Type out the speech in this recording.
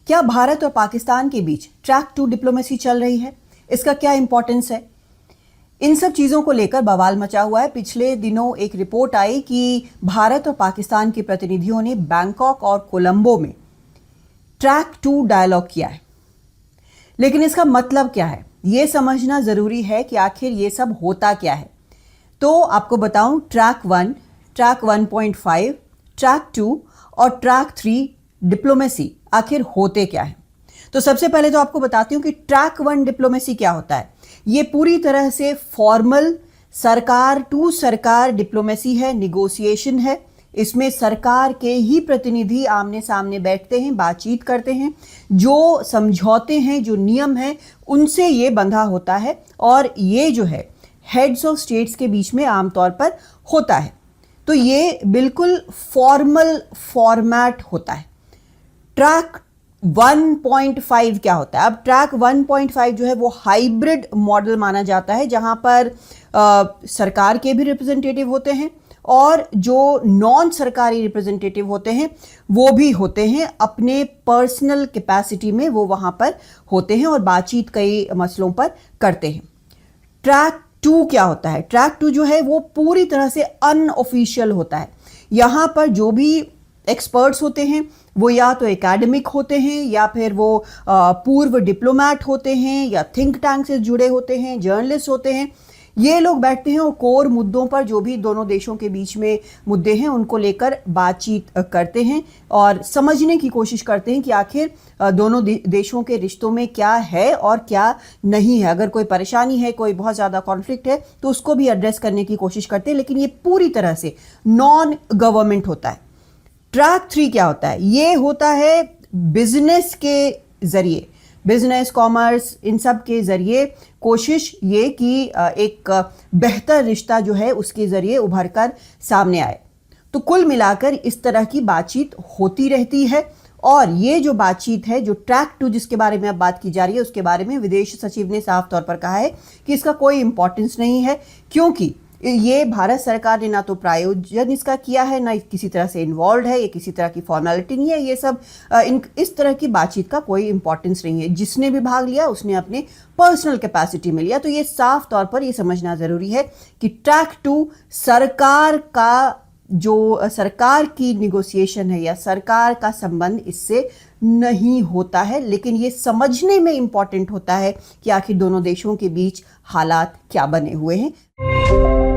क्या भारत और पाकिस्तान के बीच ट्रैक टू डिप्लोमेसी चल रही है? इसका क्या इंपॉर्टेंस है? इन सब चीज़ों को लेकर बवाल मचा हुआ है। पिछले दिनों एक रिपोर्ट आई कि भारत और पाकिस्तान के प्रतिनिधियों ने बैंकॉक और कोलंबो में ट्रैक टू डायलॉग किया है। लेकिन इसका मतलब क्या है, ये समझना ज़रूरी है कि आखिर ये सब होता क्या है। तो आपको बताऊं, ट्रैक 1, ट्रैक 1.5, ट्रैक 2 और ट्रैक 3 डिप्लोमेसी आखिर होते क्या है। तो सबसे पहले तो आपको बताती हूँ कि ट्रैक 1 डिप्लोमेसी क्या होता है। ये पूरी तरह से फॉर्मल सरकार टू सरकार डिप्लोमेसी है, निगोशिएशन है। इसमें सरकार के ही प्रतिनिधि आमने सामने बैठते हैं, बातचीत करते हैं, जो समझौते हैं, जो नियम हैं, उनसे ये बंधा होता है और ये जो है हेड्स ऑफ स्टेट्स के बीच में आमतौर पर होता है। तो ये बिल्कुल फॉर्मल फॉर्मेट होता है। ट्रैक 1.5 क्या होता है? अब ट्रैक 1.5 जो है वो हाइब्रिड मॉडल माना जाता है, जहां पर सरकार के भी रिप्रेजेंटेटिव होते हैं और जो नॉन सरकारी रिप्रेजेंटेटिव होते हैं वो भी होते हैं। अपने पर्सनल कैपेसिटी में वो वहां पर होते हैं और बातचीत कई मसलों पर करते हैं। ट्रैक 2 क्या होता है? ट्रैक 2 जो है वो पूरी तरह से अनऑफिशियल होता है। यहाँ पर जो भी एक्सपर्ट्स होते हैं वो या तो एकेडमिक होते हैं या फिर वो पूर्व डिप्लोमैट होते हैं या थिंक टैंक से जुड़े होते हैं, जर्नलिस्ट होते हैं। ये लोग बैठते हैं और कोर मुद्दों पर, जो भी दोनों देशों के बीच में मुद्दे हैं, उनको लेकर बातचीत करते हैं और समझने की कोशिश करते हैं कि आखिर दोनों देशों के रिश्तों में क्या है और क्या नहीं है। अगर कोई परेशानी है, कोई बहुत ज़्यादा कॉन्फ्लिक्ट है, तो उसको भी एड्रेस करने की कोशिश करते हैं। लेकिन ये पूरी तरह से नॉन गवर्नमेंट होता है। ट्रैक 3 क्या होता है? ये होता है बिजनेस के जरिए, बिजनेस, कॉमर्स, इन सब के जरिए कोशिश ये कि एक बेहतर रिश्ता जो है उसके जरिए उभर कर सामने आए। तो कुल मिलाकर इस तरह की बातचीत होती रहती है। और ये जो बातचीत है, जो ट्रैक 2 जिसके बारे में अब बात की जा रही है, उसके बारे में विदेश सचिव ने साफ तौर पर कहा है कि इसका कोई इंपॉर्टेंस नहीं है, क्योंकि ये भारत सरकार ने ना तो प्रायोजन इसका किया है, ना किसी तरह से इन्वॉल्व है, ये किसी तरह की फॉर्मेलिटी नहीं है। ये सब इस तरह की बातचीत का कोई इंपॉर्टेंस नहीं है। जिसने भी भाग लिया उसने अपने पर्सनल कैपेसिटी में लिया। तो ये साफ तौर पर ये समझना ज़रूरी है कि ट्रैक 2 सरकार का, जो सरकार की निगोशिएशन है या सरकार का संबंध इससे नहीं होता है। लेकिन ये समझने में इंपॉर्टेंट होता है कि आखिर दोनों देशों के बीच हालात क्या बने हुए हैं।